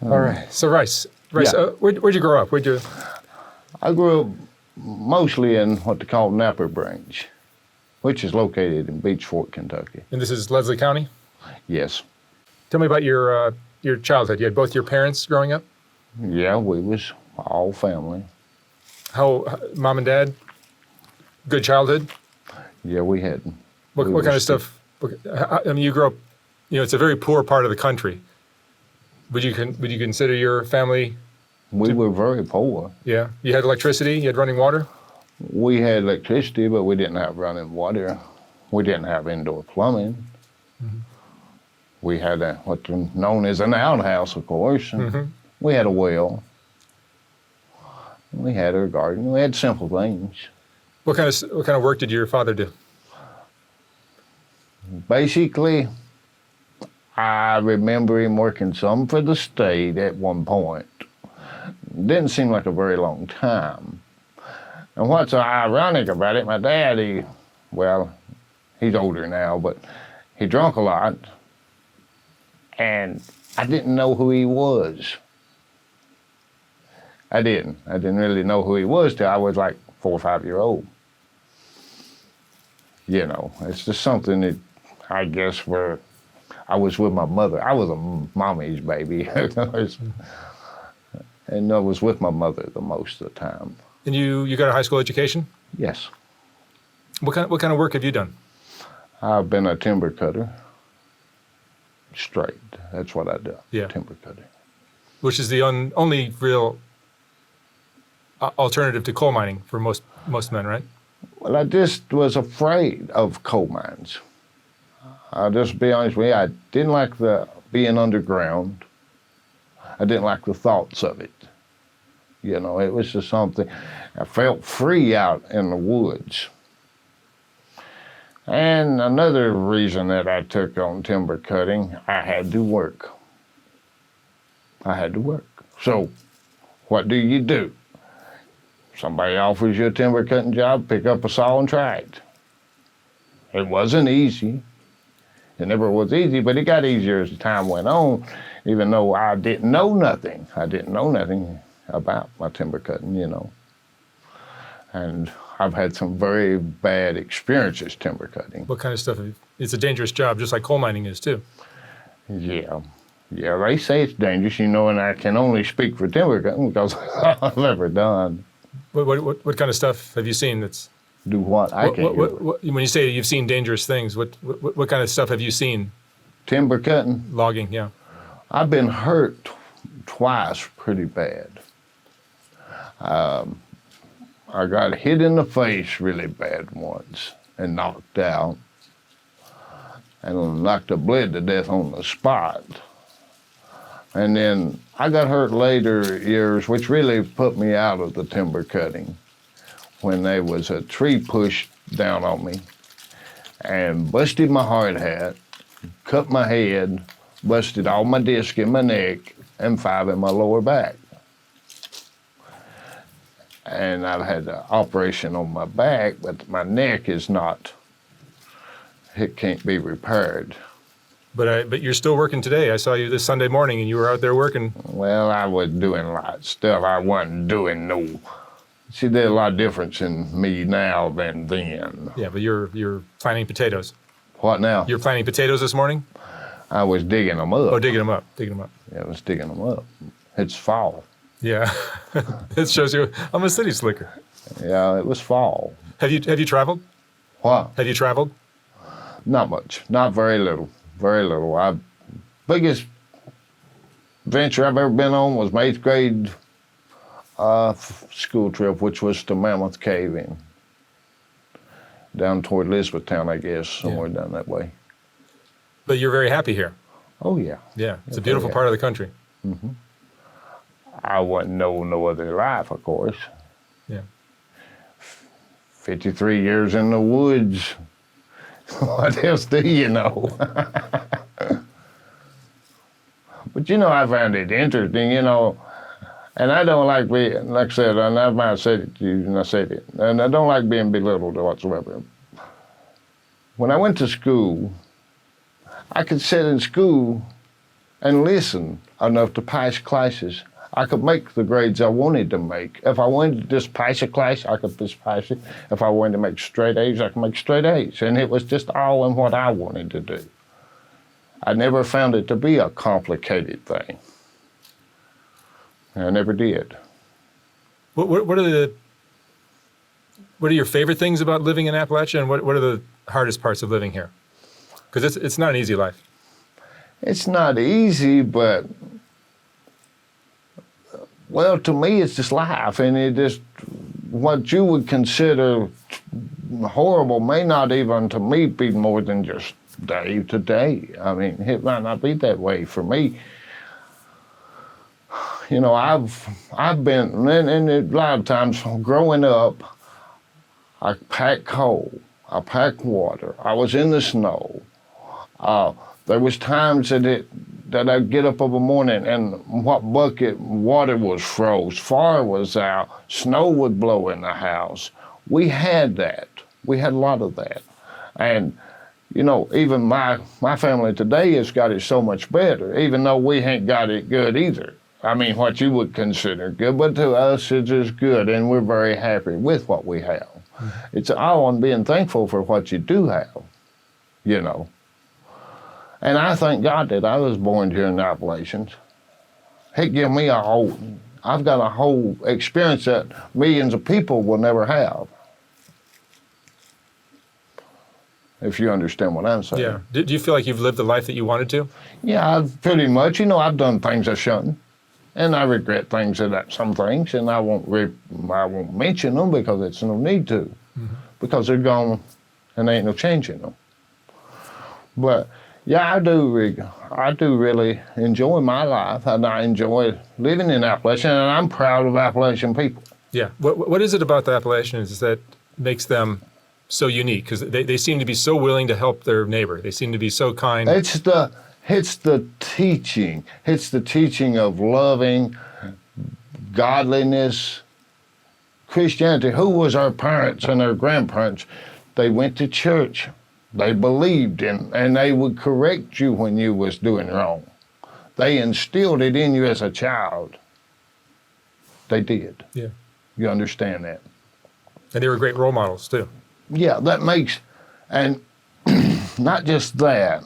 All right. So Rice, Yeah. where'd you grow up? Where'd you? I grew up mostly in what they call Napa Branch, which is located in Beech Fort, Kentucky. And this is Leslie County. Yes. Tell me about your childhood. You had both your parents growing up. Yeah, we was all family. Mom and dad? Good childhood. Yeah, we had. What we kind of was- stuff? I mean, you grew up. It's a very poor part of the country. Would you consider your family? We were very poor. Yeah. You had electricity. You had running water. We had electricity, but we didn't have running water. We didn't have indoor plumbing. Mm-hmm. We had what's known as an outhouse, of course. And Mm-hmm. we had a well. We had our garden. We had simple things. What kind of work did your father do? Basically, I remember him working some for the state at one point. Didn't seem like a very long time. And what's ironic about it, my dad, he's older now, but he drank a lot. And I didn't know who he was. I didn't really know who he was till I was like 4 or 5 years old. It's just something that I guess where I was with my mother. I was a mommy's baby. And I was with my mother the most of the time. And you got a high school education? Yes. What kind of work have you done? I've been a timber cutter. Straight. That's what I do. Yeah. Timber cutting. Which is the only real alternative to coal mining for most men, right? Well, I just was afraid of coal mines. I'll just be honest with you. I didn't like being underground. I didn't like the thoughts of it. It was just something. I felt free out in the woods. And another reason that I took on timber cutting, I had to work. So, what do? Somebody offers you a timber cutting job, pick up a saw and try it. It wasn't easy. It never was easy, but it got easier as the time went on, even though I didn't know nothing. I didn't know nothing about my timber cutting, And I've had some very bad experiences timber cutting. What kind of stuff? It's a dangerous job, just like coal mining is too. Yeah, they say it's dangerous, and I can only speak for timber cutting because I've never done. What kind of stuff have you seen that's... Do what? I can't do it. When you say you've seen dangerous things, what kind of stuff have you seen? Timber cutting? Logging, yeah. I've been hurt twice pretty bad. I got hit in the face really bad once and knocked out. And knocked a blade to death on the spot. And then I got hurt later years, which really put me out of the timber cutting, when there was a tree pushed down on me and busted my hard hat, cut my head, busted all my disc in my neck, and 5 in my lower back. And I've had an operation on my back, but my neck is not, it can't be repaired. But you're still working today. I saw you this Sunday morning, and you were out there working. Well, I was doing a lot of stuff. I wasn't doing no. See, there's a lot of difference in me now than then. Yeah, but you're planting potatoes. What now? You're planting potatoes this morning? I was digging them up. Oh, digging them up. Yeah, I was digging them up. It's fall. Yeah, it shows you. I'm a city slicker. Yeah, it was fall. Have you traveled? What? Have you traveled? Not much. Not very little. Very little. Biggest venture I've ever been on was my 8th grade school trip, which was to Mammoth Cave down toward Elizabethtown, I guess, somewhere down that way. But you're very happy here. Oh, yeah. Yeah, it's a beautiful part of the country. Mm-hmm. I wouldn't know no other life, of course. Yeah. 53 years in the woods. What else do you know? But I found it interesting, and I don't like being, like I said, and I might have said it to you, and I said it, and I don't like being belittled whatsoever. When I went to school, I could sit in school and listen enough to pass classes. I could make the grades I wanted to make. If I wanted to just pass a class, I could just pass it. If I wanted to make straight A's, I could make straight A's. And it was just all in what I wanted to do. I never found it to be a complicated thing. I never did. What are your favorite things about living in Appalachia, and what are the hardest parts of living here? Because it's not an easy life. It's not easy, but, well, to me, it's just life. And it just, what you would consider horrible may not even to me be more than just day to day. I mean, it might not be that way for me. You know, I've been, and a lot of times growing up, I packed coal, I packed water, I was in the snow. There was times that I'd get up of a morning and what bucket water was froze, fire was out, snow would blow in the house. We had that. We had a lot of that. And, you know, even my family today has got it so much better, even though we ain't got it good either. I mean, what you would consider good, but to us it's just good, and we're very happy with what we have. Mm-hmm. It's all on being thankful for what you do have, you know. And I thank God that I was born here in the Appalachians. He gave me I've got a whole experience that millions of people will never have. If you understand what I'm saying. Yeah. Do you feel like you've lived the life that you wanted to? Yeah, pretty much. You know, I've done things I shouldn't. And I regret some things, and I won't mention them because it's no need to, because they're gone, and there ain't no changing them. But yeah, I do really enjoy my life, and I enjoy living in Appalachia, and I'm proud of Appalachian people. Yeah. What is it about the Appalachians that makes them so unique? Because they seem to be so willing to help their neighbor. They seem to be so kind. It's the teaching. It's the teaching of loving, godliness, Christianity. Who was our parents and our grandparents? They went to church. They believed in, and they would correct you when you was doing wrong. They instilled it in you as a child. They did. Yeah. You understand that? And they were great role models too. Yeah, and not just that.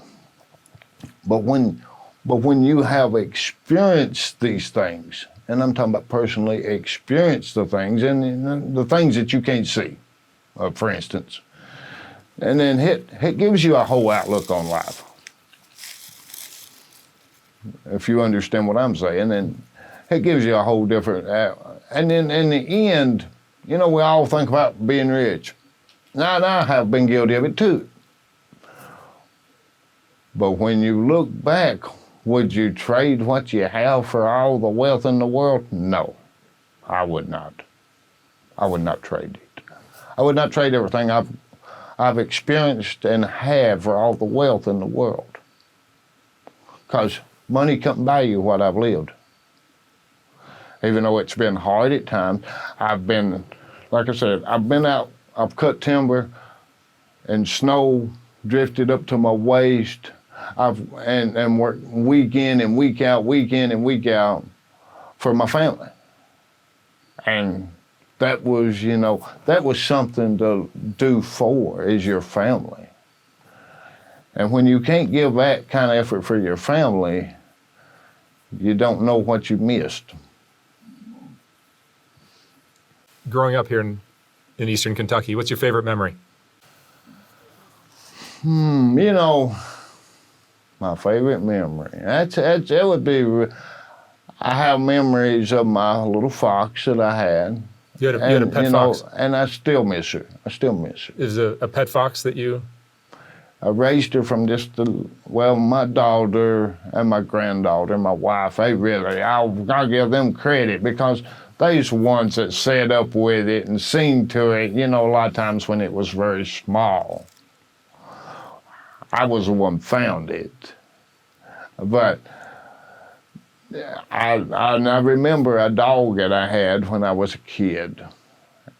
But when you have experienced these things, and I'm talking about personally experienced the things, and the things that you can't see, for instance, and then it gives you a whole outlook on life. If you understand what I'm saying, then it gives you a whole different, and then in the end, you know, we all think about being rich. Now, and I have been guilty of it too. But when you look back, would you trade what you have for all the wealth in the world? No, I would not. I would not trade it. I would not trade everything I've experienced and have for all the wealth in the world. Because money can't buy you what I've lived. Even though it's been hard at times, like I said, I've been out, I've cut timber, and snow drifted up to my waist. And worked week in and week out for my family. And that was, you know, that was something to do for, is your family. And when you can't give that kind of effort for your family, you don't know what you missed. Growing up here in eastern Kentucky, what's your favorite memory? You know, my favorite memory. That would be, I have memories of my little fox that I had. You had a pet fox? And I still miss her. Is a pet fox that you? I raised her from my daughter and my granddaughter, my wife, I'll give them credit because they's the ones that set up with it and seen to it, you know, a lot of times when it was very small. I was the one found it. But I remember a dog that I had when I was a kid.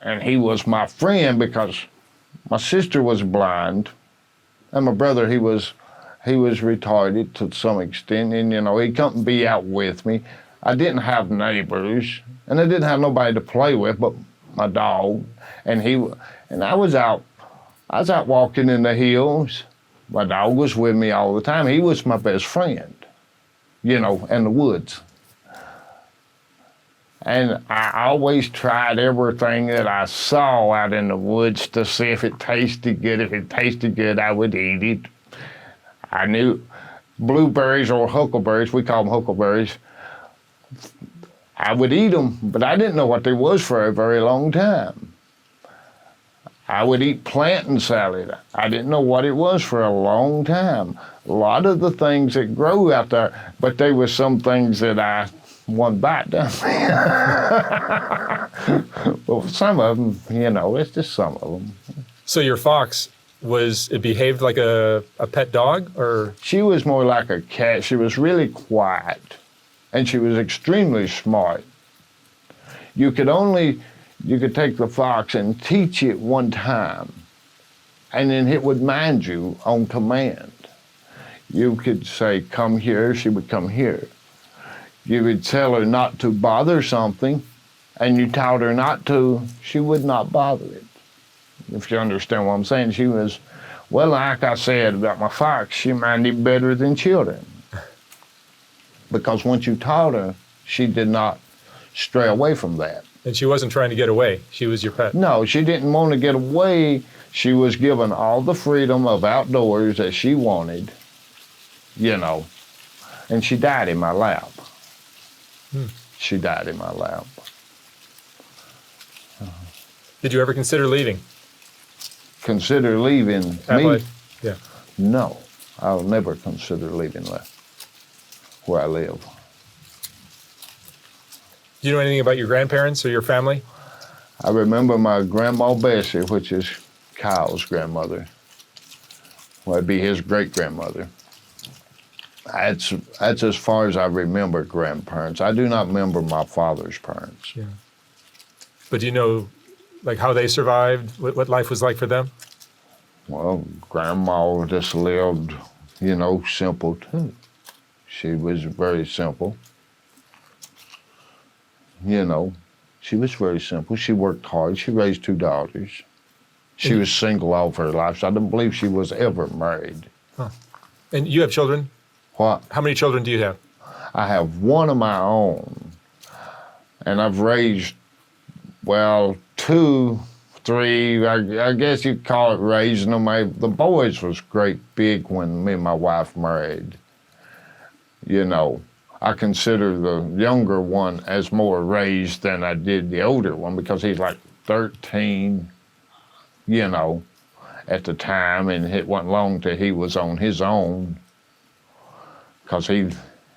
And he was my friend because my sister was blind. And my brother, he was He was retarded to some extent, and he couldn't be out with me. I didn't have neighbors, and I didn't have nobody to play with but my dog. And I was out walking in the hills. My dog was with me all the time. He was my best friend, in the woods. And I always tried everything that I saw out in the woods to see if it tasted good. If it tasted good, I would eat it. I knew blueberries or huckleberries, we call them huckleberries, I would eat them, but I didn't know what they was for a very long time. I would eat plantain salad. I didn't know what it was for a long time. A lot of the things that grow out there, but there were some things that I one bite down there. Well, some of them, it's just some of them. So your fox, it behaved like a pet dog, or? She was more like a cat. She was really quiet, and she was extremely smart. You could take the fox and teach it one time, and then it would mind you on command. You could say, come here, she would come here. You would tell her not to bother something, and you taught her not to, she would not bother it. If you understand what I'm saying, she was, well, like I said about my fox, she minded better than children. Because once you taught her, she did not stray away from that. And she wasn't trying to get away. She was your pet. No, she didn't want to get away. She was given all the freedom of outdoors that she wanted, and she died in my lap. She died in my lap. Did you ever consider leaving? Consider leaving me? Appalachia? Yeah. No, I'll never consider leaving where I live. Do you know anything about your grandparents or your family? I remember my grandma Bessie, which is Kyle's grandmother. Well, it'd be his great-grandmother. That's as far as I remember grandparents. I do not remember my father's parents. Yeah. But do you know, how they survived, what life was like for them? Well, Grandma just lived, simple too. She was very simple. She was very simple. She worked hard. She raised 2 daughters. She was single all of her life, so I don't believe she was ever married. Huh. And you have children? What? How many children do you have? I have one of my own, and I've raised, 2, 3, I guess you'd call it raising them. The boys was great big when me and my wife married. I consider the younger one as more raised than I did the older one because he's like 13, at the time, and it wasn't long till he was on his own because he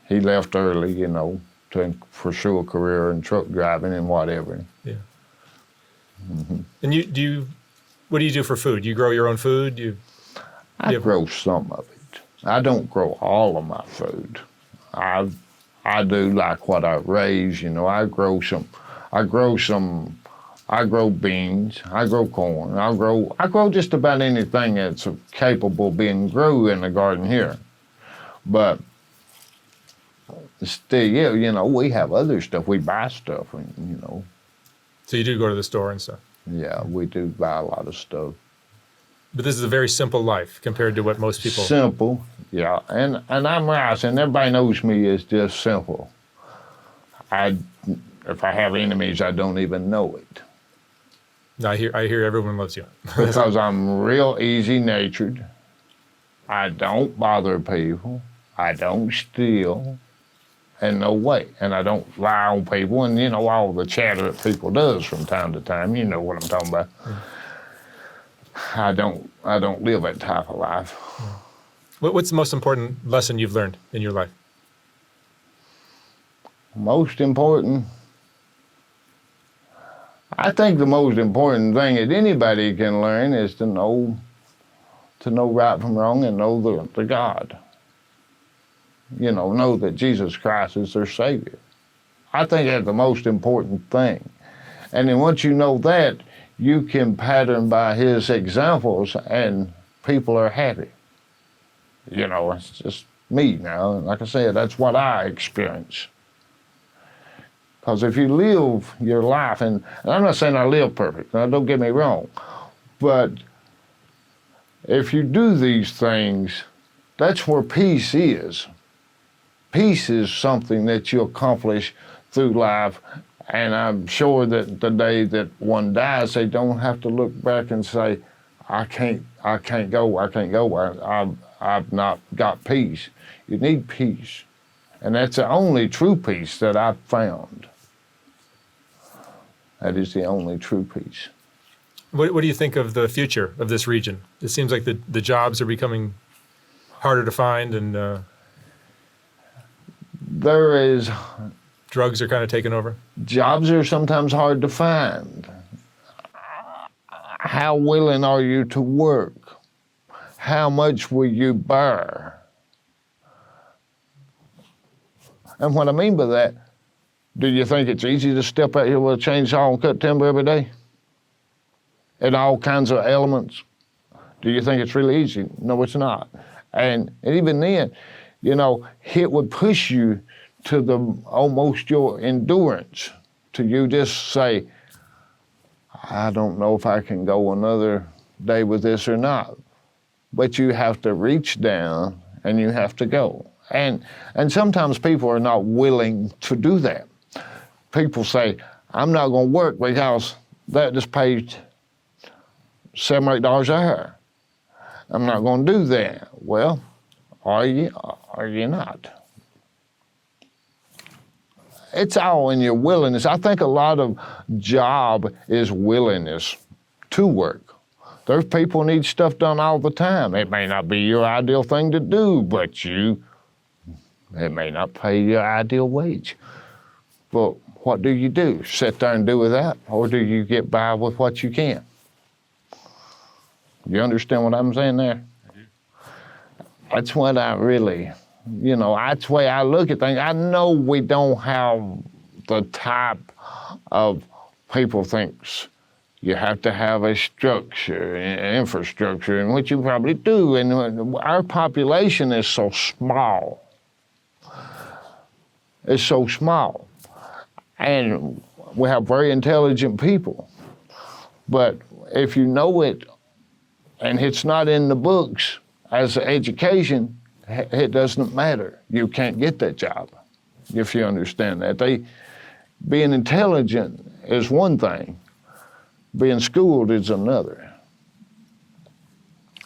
left early, to pursue a career in truck driving and whatever. Yeah. Mm-hmm. And what do you do for food? You grow your own food? I grow some of it. I don't grow all of my food. I do like what I raise, I grow beans, I grow corn, I grow just about anything that's capable of being grew in the garden here. But still, we have other stuff. We buy stuff, So you do go to the store and stuff? Yeah, we do buy a lot of stuff. But this is a very simple life compared to what most people... Simple, yeah. And I'm nice, and everybody knows me as just simple. If I have enemies, I don't even know it. No, I hear everyone loves you. Because I'm real easy-natured. I don't bother people. I don't steal. And no way. And I don't lie on people. And, all the chatter that people does from time to time. You know what I'm talking about. Yeah. I don't live that type of life. What's the most important lesson you've learned in your life? Most important? I think the most important thing that anybody can learn is to know right from wrong and know the God. Know that Jesus Christ is their Savior. I think that's the most important thing. And then once you know that, you can pattern by his examples and people are happy. You know, it's just me now. Like I said, that's what I experience. Because if you live your life, and I'm not saying I live perfect, now don't get me wrong, but if you do these things, that's where peace is. Peace is something that you accomplish through life, and I'm sure that the day that one dies, they don't have to look back and say, I can't go, I've not got peace. You need peace. And that's the only true peace that I've found. That is the only true peace. What do you think of the future of this region? It seems like the jobs are becoming harder to find, and There is, drugs are kind of taking over. jobs are sometimes hard to find. How willing are you to work? How much will you bear? And what I mean by that, do you think it's easy to step out here with a chainsaw and cut timber every day? In all kinds of elements? Do you think it's really easy? No, it's not. And even then, you know, it would push you to the almost your endurance, to you just say, I don't know if I can go another day with this or not. But you have to reach down and you have to go. And sometimes people are not willing to do that. People say, I'm not going to work because that just pays $7 or $8 an hour. I'm not going to do that. Well, are you not? It's all in your willingness. I think a lot of job is willingness to work. There's people who need stuff done all the time. It may not be your ideal thing to do, but it may not pay your ideal wage. But what do? Sit there and do with that? Or do you get by with what you can? You understand what I'm saying there? That's what I really, that's the way I look at things. I know we don't have the type of people thinks you have to have a structure, infrastructure, and which you probably do. And our population is so small. It's so small. And we have very intelligent people. But if you know it, and it's not in the books as education, it doesn't matter. You can't get that job, if you understand that. Being intelligent is one thing. Being schooled is another.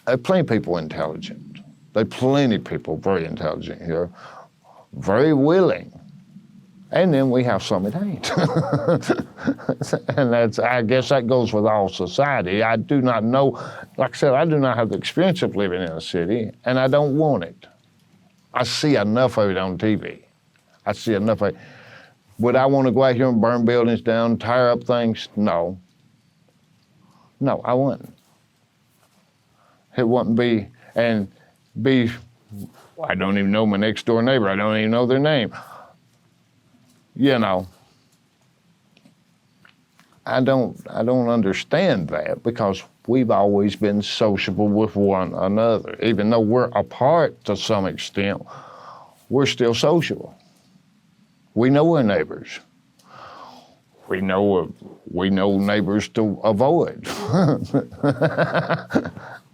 There are plenty of people intelligent. There are plenty of people very intelligent here, very willing. And then we have some that ain't. And I guess that goes with all society. I do not know, like I said, I do not have the experience of living in a city, and I don't want it. I see enough of it on TV. I see enough of it. Would I want to go out here and burn buildings down, tear up things? No. No, I wouldn't. It wouldn't be, I don't even know my next door neighbor. I don't even know their name. I don't understand that, because we've always been sociable with one another. Even though we're apart to some extent, we're still sociable. We know our neighbors. We know neighbors to avoid.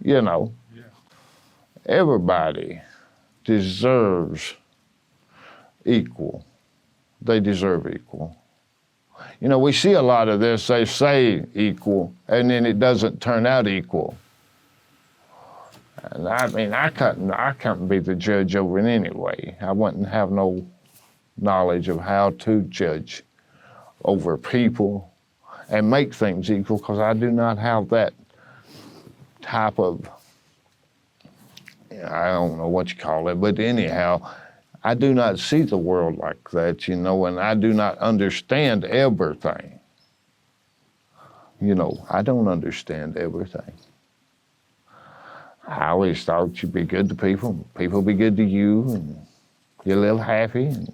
Yeah. Everybody deserves equal. They deserve equal. We see a lot of this, they say equal, and then it doesn't turn out equal. And I can't be the judge over it anyway. I wouldn't have no knowledge of how to judge over people and make things equal, because I do not have that type of, I don't know what you call it, but anyhow, I do not see the world like that, and I do not understand everything. I don't understand everything. I always thought you'd be good to people, people be good to you, and you live happy. And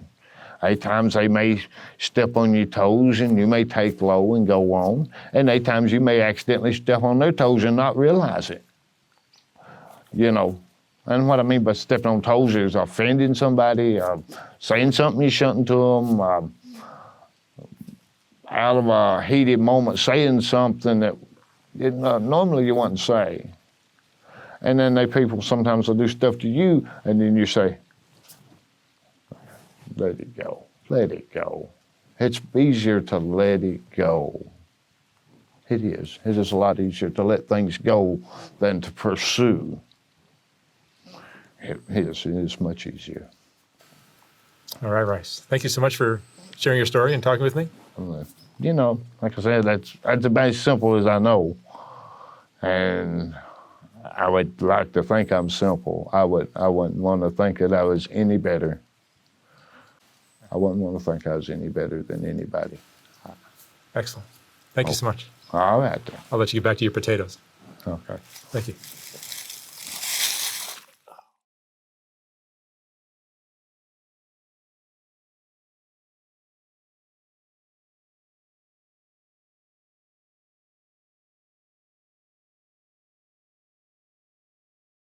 at times they may step on your toes and you may take low and go on. And at times you may accidentally step on their toes and not realize it. And what I mean by stepping on toes is offending somebody, saying something you shouldn't to them, out of a heated moment saying something that normally you wouldn't say. And then people sometimes will do stuff to you, and then you say, let it go, let it go. It's easier to let it go. It is. It is a lot easier to let things go than to pursue. It is much easier. All right, Rice. Thank you so much for sharing your story and talking with me. You know, like I said, that's about as simple as I know. And I would like to think I'm simple. I wouldn't want to think that I was any better. I wouldn't want to think I was any better than anybody. Excellent. Thank you so much. All right then. I'll let you get back to your potatoes. Okay. Thank you.